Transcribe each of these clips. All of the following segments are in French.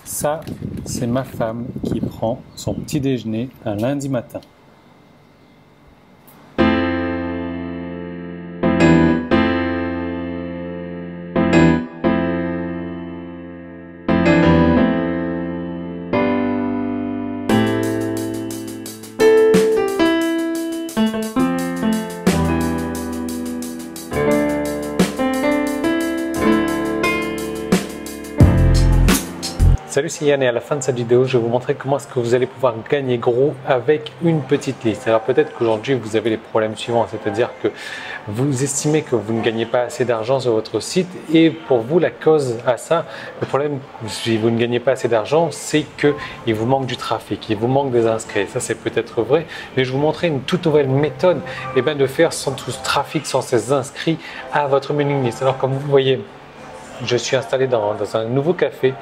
Ça, c'est ma femme qui prend son petit déjeuner un lundi matin. Salut, c'est Yann et à la fin de cette vidéo, je vais vous montrer comment est-ce que vous allez pouvoir gagner gros avec une petite liste. Alors peut-être qu'aujourd'hui vous avez les problèmes suivants, c'est-à-dire que vous estimez que vous ne gagnez pas assez d'argent sur votre site et pour vous la cause à ça, le problème si vous ne gagnez pas assez d'argent, c'est qu'il vous manque du trafic, il vous manque des inscrits. Ça c'est peut-être vrai, mais je vais vous montrer une toute nouvelle méthode de faire sans tout ce trafic, sans ces inscrits à votre mailing list. Alors comme vous voyez, je suis installé dans un nouveau café,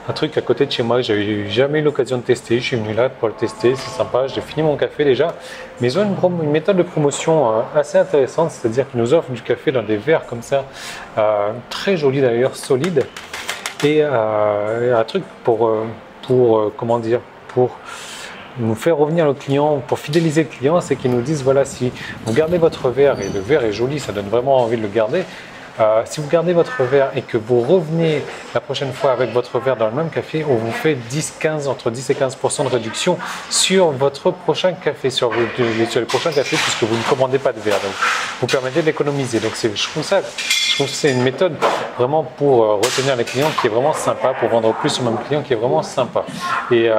un truc à côté de chez moi que j'avais jamais eu l'occasion de tester. Je suis venu là pour le tester, c'est sympa. J'ai fini mon café déjà, mais ils ont une méthode de promotion assez intéressante, c'est-à-dire qu'ils nous offrent du café dans des verres comme ça, très joli d'ailleurs, solide, et un truc comment dire, pour nous faire revenir le client, pour fidéliser le client, c'est qu'ils nous disent voilà, si vous gardez votre verre, et le verre est joli, ça donne vraiment envie de le garder. Si vous gardez votre verre et que vous revenez la prochaine fois avec votre verre dans le même café, on vous fait entre 10 et 15% de réduction sur votre prochain café, sur les prochains cafés, puisque vous ne commandez pas de verre. Donc, vous permettez d'économiser. Donc, je trouve que c'est une méthode vraiment pour retenir les clients qui est vraiment sympa, pour vendre plus au même client qui est vraiment sympa. Et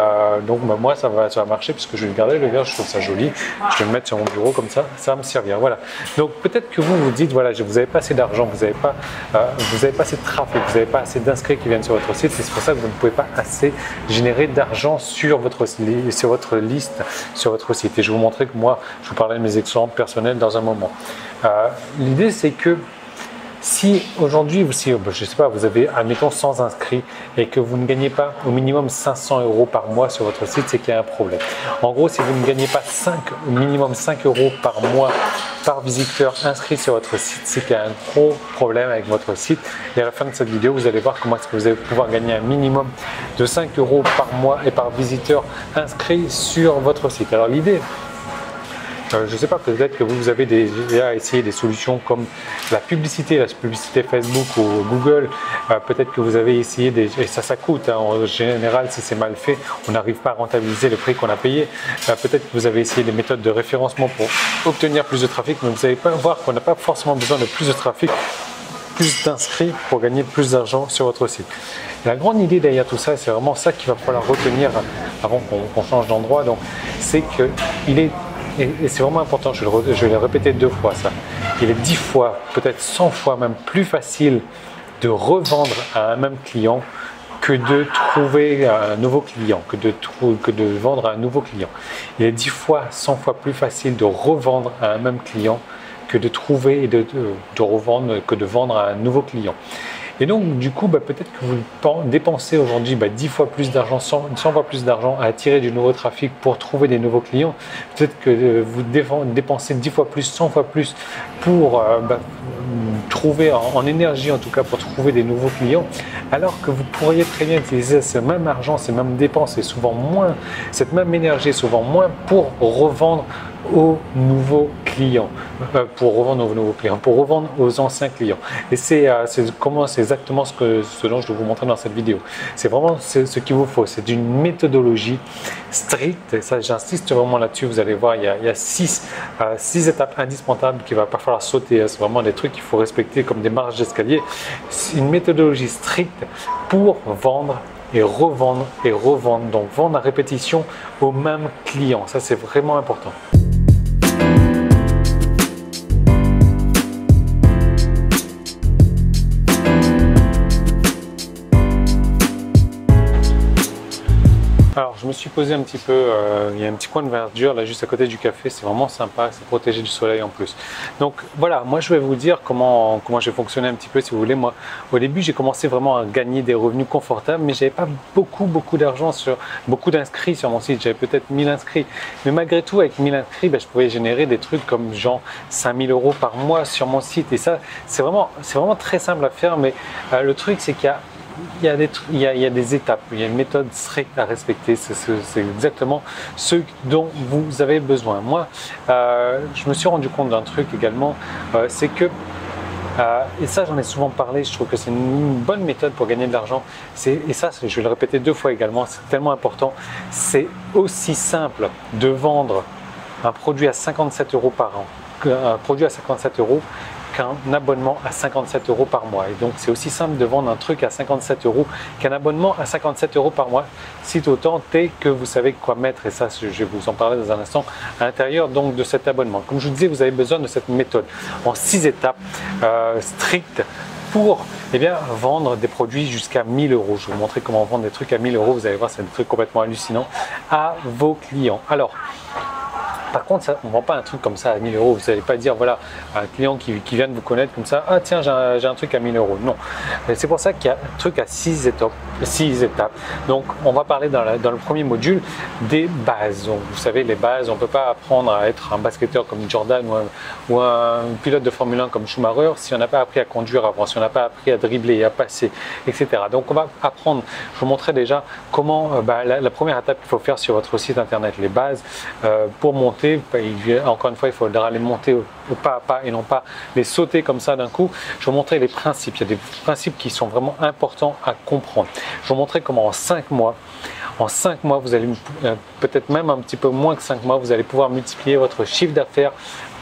donc, moi, ça va marcher puisque je vais garder le verre, je trouve ça joli. Je vais le mettre sur mon bureau comme ça va me servir. Voilà. Donc, peut-être que vous vous dites, voilà, vous n'avez pas assez d'argent, vous n'avez pas assez de trafic, vous n'avez pas assez d'inscrits qui viennent sur votre site, c'est pour ça que vous ne pouvez pas assez générer d'argent sur votre liste, sur votre site. Et je vais vous montrer que moi, je vous parlerai de mes exemples personnels dans un moment. L'idée, c'est que si aujourd'hui, je sais pas, vous avez, admettons, 100 inscrits et que vous ne gagnez pas au minimum 500 € par mois sur votre site, c'est qu'il y a un problème. En gros, si vous ne gagnez pas au minimum 5 € par mois par visiteur inscrit sur votre site, c'est qu'il y a un gros problème avec votre site. Et à la fin de cette vidéo, vous allez voir comment est-ce que vous allez pouvoir gagner un minimum de 5 € par mois et par visiteur inscrit sur votre site. Alors l'idée, je ne sais pas, peut-être que vous avez déjà essayé des solutions comme la publicité Facebook ou Google. Peut-être que vous avez essayé et ça coûte. En général, si c'est mal fait, on n'arrive pas à rentabiliser le prix qu'on a payé. Peut-être que vous avez essayé des méthodes de référencement pour obtenir plus de trafic, mais vous allez pas voir qu'on n'a pas forcément besoin de plus de trafic, plus d'inscrits pour gagner plus d'argent sur votre site. La grande idée derrière tout ça, c'est vraiment ça qu'il va falloir retenir avant qu'on change d'endroit. Donc, c'est qu'il est et c'est vraiment important, je vais le répéter 2 fois ça. Il est 10 fois, peut-être 100 fois même plus facile de revendre à un même client que de trouver un nouveau client, que de vendre à un nouveau client. Il est 10 fois, 100 fois plus facile de revendre à un même client que de trouver et de revendre, que de vendre à un nouveau client. Et donc, du coup, peut-être que vous dépensez aujourd'hui 10 fois plus d'argent, 100 fois plus d'argent à attirer du nouveau trafic pour trouver des nouveaux clients. Peut-être que vous dépensez 10 fois plus, 100 fois plus pour trouver en énergie, en tout cas, pour trouver des nouveaux clients, alors que vous pourriez très bien utiliser ce même argent, ces mêmes dépenses et souvent moins, cette même énergie, souvent moins pour revendre aux nouveaux clients, pour revendre aux anciens clients. Et c'est exactement ce dont je vais vous montrer dans cette vidéo. C'est vraiment ce qu'il vous faut. C'est une méthodologie stricte, et ça j'insiste vraiment là-dessus. Vous allez voir, il y a 6 étapes indispensables qu'il ne va pas falloir sauter. C'est vraiment des trucs qu'il faut respecter comme des marches d'escalier. C'est une méthodologie stricte pour vendre et revendre et revendre. Donc vendre à répétition aux mêmes clients. Ça, c'est vraiment important. Alors, je me suis posé un petit peu, il y a un petit coin de verdure là juste à côté du café, c'est vraiment sympa, c'est protégé du soleil en plus. Donc voilà, moi je vais vous dire comment j'ai fonctionné un petit peu si vous voulez. Moi, au début, j'ai commencé vraiment à gagner des revenus confortables, mais j'avais pas beaucoup d'argent, beaucoup d'inscrits sur mon site, j'avais peut-être 1000 inscrits. Mais malgré tout, avec 1000 inscrits, je pouvais générer des trucs comme genre 5000 € par mois sur mon site. Et ça, c'est vraiment très simple à faire, mais le truc c'est qu'il y a il y a des étapes, il y a une méthode stricte à respecter. C'est exactement ce dont vous avez besoin. Moi, je me suis rendu compte d'un truc également, c'est que et ça, j'en ai souvent parlé, je trouve que c'est une bonne méthode pour gagner de l'argent. Et ça, je vais le répéter 2 fois également, c'est tellement important. C'est aussi simple de vendre un produit à 57 € par an, un produit à 57 € qu'un abonnement à 57 € par mois. Et donc, c'est aussi simple de vendre un truc à 57 € qu'un abonnement à 57 € par mois, si autant est que vous savez quoi mettre. Et ça, je vais vous en parler dans un instant, à l'intérieur donc de cet abonnement. Comme je vous disais, vous avez besoin de cette méthode en 6 étapes strictes pour vendre des produits jusqu'à 1000 €. Je vais vous montrer comment vendre des trucs à 1000 €. Vous allez voir, c'est des trucs complètement hallucinants à vos clients. Alors, par contre, ça, on ne vend pas un truc comme ça à 1000 €. Vous n'allez pas dire, voilà, un client qui vient de vous connaître comme ça, ah tiens, j'ai un truc à 1000 €. Non. C'est pour ça qu'il y a un truc à 6 étapes. Donc, on va parler dans le premier module des bases. Donc, vous savez, les bases, on ne peut pas apprendre à être un basketteur comme Jordan ou un pilote de Formule 1 comme Schumacher si on n'a pas appris à conduire avant, si on n'a pas appris à dribbler, à passer, etc. Donc, on va apprendre, je vous montrerai déjà comment, la première étape qu'il faut faire sur votre site internet, les bases, pour monter. Encore une fois, il faudra les monter au pas à pas et non pas les sauter comme ça d'un coup. Je vais vous montrer les principes. Il y a des principes qui sont vraiment importants à comprendre. Je vais vous montrer comment en 5 mois, vous allez peut-être même un petit peu moins que 5 mois, vous allez pouvoir multiplier votre chiffre d'affaires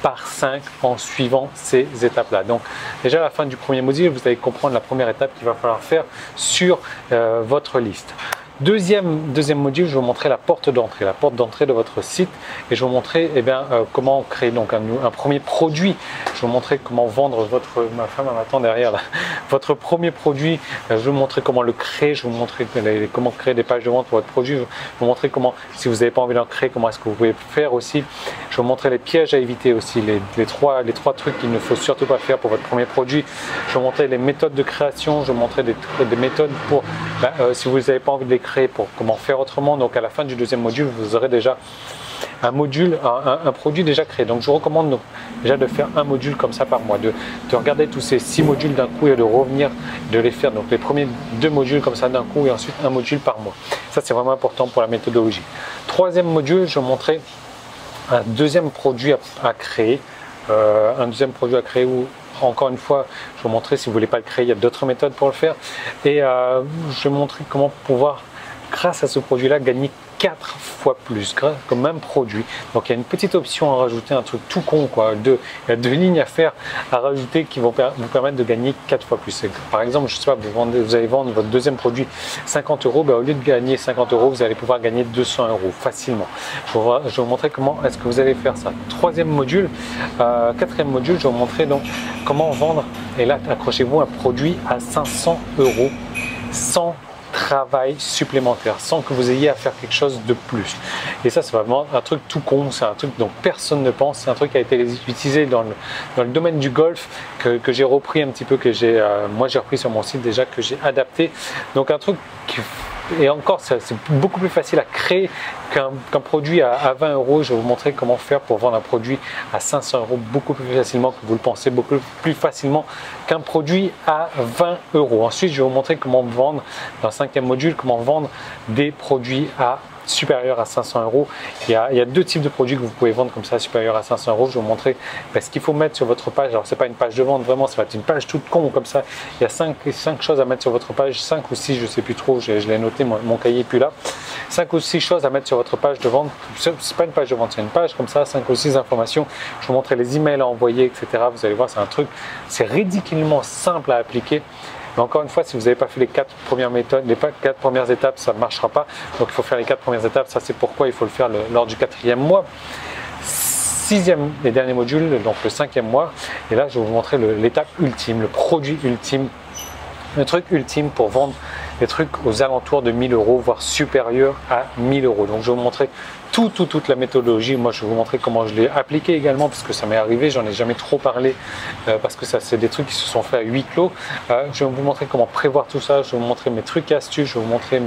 par 5 en suivant ces étapes-là. Donc déjà à la fin du premier module, vous allez comprendre la première étape qu'il va falloir faire sur votre liste. Deuxième module, je vais vous montrer la porte d'entrée de votre site, et je vais vous montrer comment créer donc un premier produit. Je vais vous montrer comment vendre ma femme m'attend derrière là, votre premier produit. Je vais vous montrer comment le créer, je vais vous montrer comment créer des pages de vente pour votre produit. Je vais vous montrer comment, si vous n'avez pas envie d'en créer, comment est-ce que vous pouvez faire aussi. Je vais vous montrer les pièges à éviter aussi, les trois trucs qu'il ne faut surtout pas faire pour votre premier produit. Je vais vous montrer les méthodes de création, je vais vous montrer des méthodes pour, si vous n'avez pas envie de les créer, pour comment faire autrement. Donc à la fin du deuxième module, vous aurez déjà un produit déjà créé. Donc je vous recommande donc déjà de faire un module comme ça par mois, de regarder tous ces 6 modules d'un coup et de revenir, de les faire. Donc les premiers 2 modules comme ça d'un coup et ensuite un module par mois. Ça c'est vraiment important pour la méthodologie. Troisième module, je vais vous montrer un deuxième produit à créer. Où encore une fois, je vais vous montrer, si vous ne voulez pas le créer, il y a d'autres méthodes pour le faire. Et je vais vous montrer comment pouvoir, grâce à ce produit-là, gagner 4 fois plus, comme même produit. Donc il y a une petite option à rajouter, un truc tout con, quoi. Il y a 2 lignes à faire, à rajouter, qui vont vous permettre de gagner 4 fois plus. Par exemple, je sais pas, vous allez vendre votre deuxième produit 50 €, au lieu de gagner 50 €, vous allez pouvoir gagner 200 € facilement. Je vais vous montrer comment est-ce que vous allez faire ça. Quatrième module, je vais vous montrer donc comment vendre, et là accrochez-vous, un produit à 500 € sans travail supplémentaire, sans que vous ayez à faire quelque chose de plus. Et ça, c'est vraiment un truc tout con, c'est un truc dont personne ne pense, c'est un truc qui a été utilisé dans le domaine du golf, que j'ai repris un petit peu, moi j'ai repris sur mon site déjà, que j'ai adapté. Donc un truc et encore, c'est beaucoup plus facile à créer qu'un produit à 20 €. Je vais vous montrer comment faire pour vendre un produit à 500 € beaucoup plus facilement que vous le pensez, beaucoup plus facilement qu'un produit à 20 €. Ensuite, je vais vous montrer comment vendre, dans le 5e module, comment vendre des produits supérieur à 500 €. Il y a 2 types de produits que vous pouvez vendre comme ça, supérieur à 500 €. Je vais vous montrer ce qu'il faut mettre sur votre page. Alors, c'est pas une page de vente, vraiment, ça va être une page toute con comme ça. Il y a 5 choses à mettre sur votre page, 5 ou 6, je sais plus trop, je l'ai noté, mon cahier n'est plus là. 5 ou 6 choses à mettre sur votre page de vente. C'est pas une page de vente, c'est une page comme ça, 5 ou 6 informations. Je vais vous montrer les emails à envoyer, etc. Vous allez voir, c'est un truc, c'est ridiculement simple à appliquer. Mais encore une fois, si vous n'avez pas fait les 4 premières méthodes, les 4 premières étapes, ça ne marchera pas. Donc il faut faire les 4 premières étapes. Ça, c'est pourquoi il faut le faire lors du 4e mois. 6e et dernier module, donc le 5e mois. Et là, je vais vous montrer l'étape ultime, le produit ultime, le truc ultime pour vendre des trucs aux alentours de 1000 €, voire supérieur à 1000 €. Donc je vais vous montrer toute la méthodologie. Moi, je vais vous montrer comment je l'ai appliqué également, parce que ça m'est arrivé, j'en ai jamais trop parlé, parce que ça, c'est des trucs qui se sont faits à huis clos. Je vais vous montrer comment prévoir tout ça, je vais vous montrer mes trucs et astuces, je vais vous montrer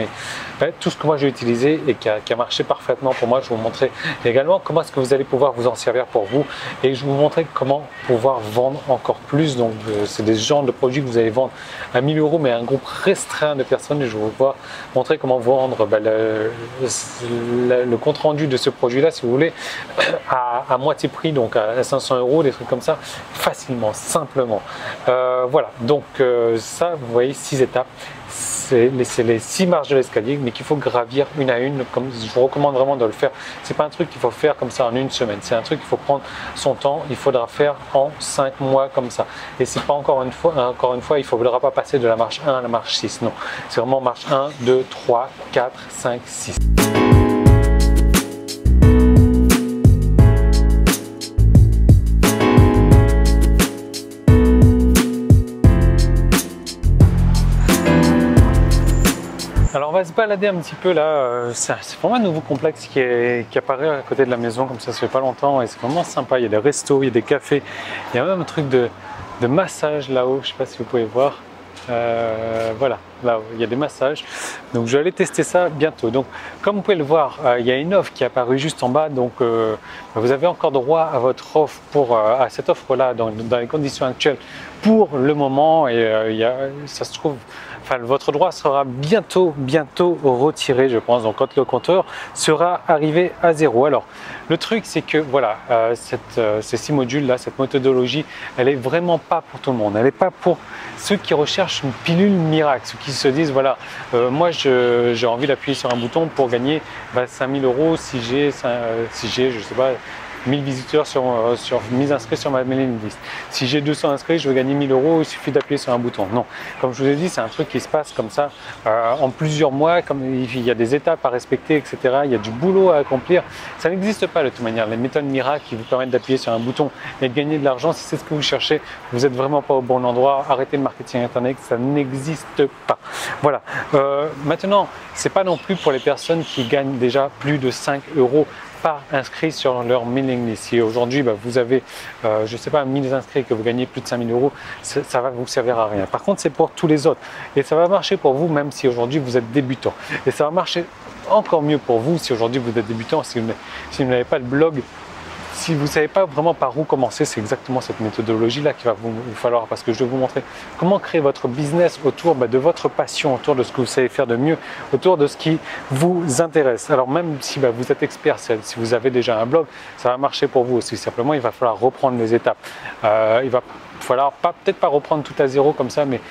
tout ce que moi j'ai utilisé et qui a marché parfaitement pour moi. Je vais vous montrer également comment est-ce que vous allez pouvoir vous en servir pour vous, et je vais vous montrer comment pouvoir vendre encore plus. Donc, c'est des genres de produits que vous allez vendre à 1000 €, mais à un groupe restreint de personnes, et je vais vous montrer comment vendre le compte rendu de ce produit-là, si vous voulez, à moitié prix, donc à 500 €, des trucs comme ça, facilement, simplement. Voilà, donc ça, vous voyez, 6 étapes. C'est les 6 marches de l'escalier, mais qu'il faut gravir une à une. Comme je vous recommande vraiment de le faire. C'est pas un truc qu'il faut faire comme ça en une semaine. C'est un truc qu'il faut prendre son temps. Il faudra faire en 5 mois comme ça. Et c'est pas encore une fois, il ne faudra pas passer de la marche 1 à la marche 6. Non, c'est vraiment marche 1, 2, 3, 4, 5, 6. Alors on va se balader un petit peu là, c'est vraiment un nouveau complexe qui apparaît à côté de la maison, comme ça fait pas longtemps, et c'est vraiment sympa. Il y a des restos, il y a des cafés, il y a même un truc de massage là-haut, je sais pas si vous pouvez voir. Voilà, là il y a des massages, donc je vais aller tester ça bientôt. Donc comme vous pouvez le voir, il y a une offre qui est apparue juste en bas, donc vous avez encore droit à votre offre, à cette offre là dans les conditions actuelles pour le moment, et ça se trouve, enfin, votre droit sera bientôt retiré, je pense, donc quand le compteur sera arrivé à 0. Alors le truc, c'est que voilà, ces 6 modules là, cette méthodologie, elle est vraiment pas pour tout le monde. Elle n'est pas pour ceux qui recherchent une pilule miracle, ceux qui se disent voilà, moi j'ai envie d'appuyer sur un bouton pour gagner 5000 € si j'ai je sais pas 1000 visiteurs sur 1000 inscrits sur ma mailing list. Si j'ai 200 inscrits, je veux gagner 1000 €, il suffit d'appuyer sur un bouton. Non, comme je vous ai dit, c'est un truc qui se passe comme ça en plusieurs mois, comme il y a des étapes à respecter, etc. Il y a du boulot à accomplir. Ça n'existe pas de toute manière. Les méthodes miracles qui vous permettent d'appuyer sur un bouton et de gagner de l'argent, si c'est ce que vous cherchez, vous n'êtes vraiment pas au bon endroit. Arrêtez le marketing internet, ça n'existe pas. Voilà. Maintenant, c'est pas non plus pour les personnes qui gagnent déjà plus de 5 € par inscrit sur leur mailing list. Si aujourd'hui vous avez, je sais pas, 1000 inscrits et que vous gagnez plus de 5000 €, ça va vous servir à rien. Par contre, c'est pour tous les autres, et ça va marcher pour vous même si aujourd'hui vous êtes débutant, et ça va marcher encore mieux pour vous si aujourd'hui vous êtes débutant, si vous n'avez pas de blog. Si vous ne savez pas vraiment par où commencer, c'est exactement cette méthodologie-là qu'il va vous falloir, parce que je vais vous montrer comment créer votre business autour de votre passion, autour de ce que vous savez faire de mieux, autour de ce qui vous intéresse. Alors même si vous êtes expert, si vous avez déjà un blog, ça va marcher pour vous aussi. Simplement, il va falloir reprendre les étapes. Il va falloir peut-être pas reprendre tout à zéro comme ça, mais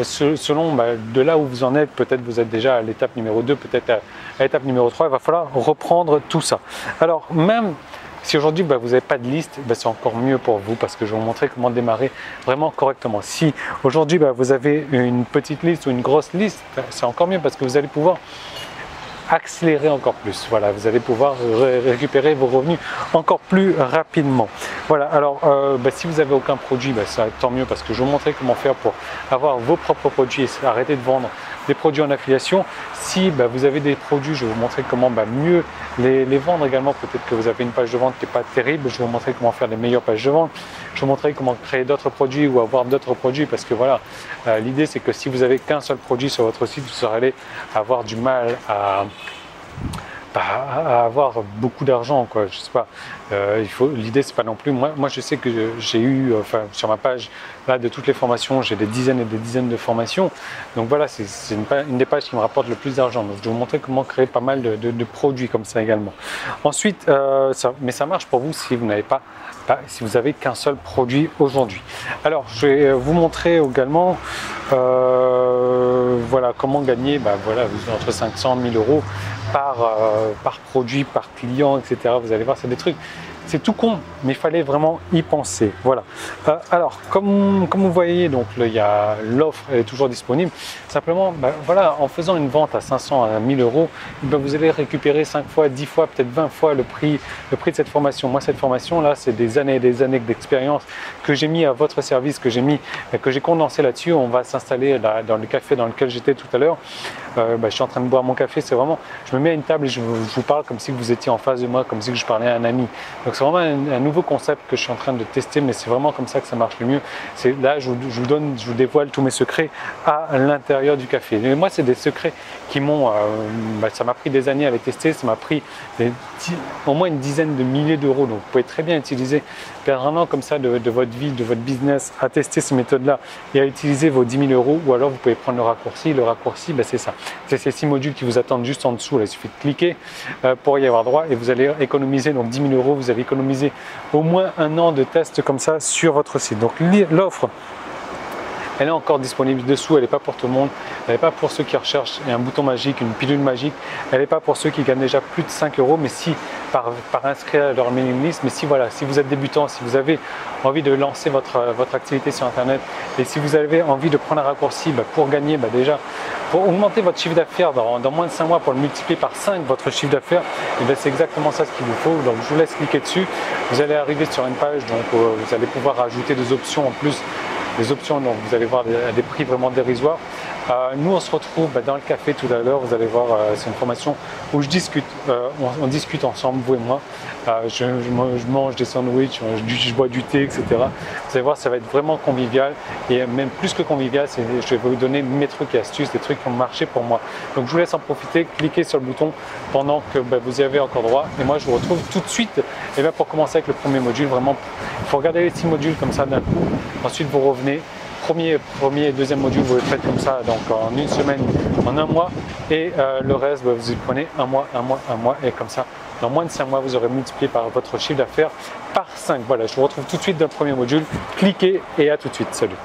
selon de là où vous en êtes, peut-être vous êtes déjà à l'étape numéro 2, peut-être à l'étape numéro 3, il va falloir reprendre tout ça. Alors même si aujourd'hui vous n'avez pas de liste, c'est encore mieux pour vous, parce que je vais vous montrer comment démarrer vraiment correctement. Si aujourd'hui vous avez une petite liste ou une grosse liste, c'est encore mieux, parce que vous allez pouvoir accélérer encore plus. Voilà, vous allez pouvoir récupérer vos revenus encore plus rapidement. Voilà, alors si vous n'avez aucun produit, ça tant mieux, parce que je vais vous montrer comment faire pour avoir vos propres produits et arrêter de vendre des produits en affiliation. Si vous avez des produits, je vais vous montrer comment mieux les vendre également. Peut-être que vous avez une page de vente qui n'est pas terrible, je vais vous montrer comment faire les meilleures pages de vente. Je vais vous montrer comment créer d'autres produits ou avoir d'autres produits, parce que voilà, l'idée c'est que si vous avez qu'un seul produit sur votre site, vous allez avoir du mal à avoir beaucoup d'argent, quoi. Je sais pas. L'idée c'est pas non plus. Moi je sais que j'ai eu, sur ma page là de toutes les formations, j'ai des dizaines et des dizaines de formations. Donc voilà, c'est une des pages qui me rapporte le plus d'argent. Donc je vais vous montrer comment créer pas mal de produits comme ça également. Ensuite, mais ça marche pour vous si vous n'avez pas, si vous avez qu'un seul produit aujourd'hui. Alors je vais vous montrer également, voilà, comment gagner, entre 500 et 1000 € par produit, par client, etc. Vous allez voir, c'est des trucs C'est tout con, mais il fallait vraiment y penser. Voilà. Alors, comme vous voyez, donc l'offre est toujours disponible. Simplement, voilà, en faisant une vente à 500 à 1000 euros, vous allez récupérer 5 fois, 10 fois, peut-être 20 fois le prix de cette formation. Moi, cette formation-là, c'est des années et des années d'expérience que j'ai mis à votre service, que j'ai condensé là-dessus. On va s'installer dans le café dans lequel j'étais tout à l'heure. Je suis en train de boire mon café. C'est vraiment, je me mets à une table et je vous parle comme si vous étiez en face de moi, comme si je parlais à un ami. Donc c'est vraiment un nouveau concept que je suis en train de tester, mais c'est vraiment comme ça que ça marche le mieux. Là, je vous dévoile tous mes secrets à l'intérieur du café. Et moi, c'est des secrets qui m'ont, ça m'a pris des années à les tester, ça m'a pris au moins une dizaine de milliers d'euros. Donc vous pouvez très bien utiliser, perdre un an comme ça de votre vie, de votre business, à tester ces méthodes-là et à utiliser vos 10 000 euros, ou alors vous pouvez prendre le raccourci. Le raccourci, c'est ça. C'est ces 6 modules qui vous attendent juste en dessous. Là, il suffit de cliquer pour y avoir droit et vous allez économiser donc 10 000 euros. Vous allez économiser au moins un an de test comme ça sur votre site. Donc l'offre, elle est encore disponible dessous, elle n'est pas pour tout le monde, elle n'est pas pour ceux qui recherchent un bouton magique, une pilule magique, elle n'est pas pour ceux qui gagnent déjà plus de 5 euros, mais si par inscrire leur mailing list, mais si voilà, si vous êtes débutant, si vous avez envie de lancer votre activité sur Internet et si vous avez envie de prendre un raccourci pour gagner déjà, pour augmenter votre chiffre d'affaires dans moins de 5 mois, pour le multiplier par 5 votre chiffre d'affaires, c'est exactement ça ce qu'il vous faut. Donc je vous laisse cliquer dessus, vous allez arriver sur une page, donc vous allez pouvoir ajouter des options en plus. Des options, donc vous allez voir des prix vraiment dérisoires. Nous, on se retrouve dans le café tout à l'heure. Vous allez voir, c'est une formation où je discute, on discute ensemble, vous et moi. Je mange des sandwichs, je bois du thé, etc. Vous allez voir, ça va être vraiment convivial. Et même plus que convivial, je vais vous donner mes trucs et astuces, des trucs qui ont marché pour moi. Donc je vous laisse en profiter, cliquez sur le bouton pendant que vous y avez encore droit. Et moi, je vous retrouve tout de suite pour commencer avec le premier module. Vraiment, il faut regarder les 6 modules comme ça d'un coup. Ensuite, vous revenez. Premier et deuxième module, vous le faites comme ça, donc en une semaine, en un mois, et le reste, vous y prenez un mois, et comme ça, dans moins de 5 mois, vous aurez multiplié par votre chiffre d'affaires par 5. Voilà, je vous retrouve tout de suite dans le premier module. Cliquez et à tout de suite. Salut.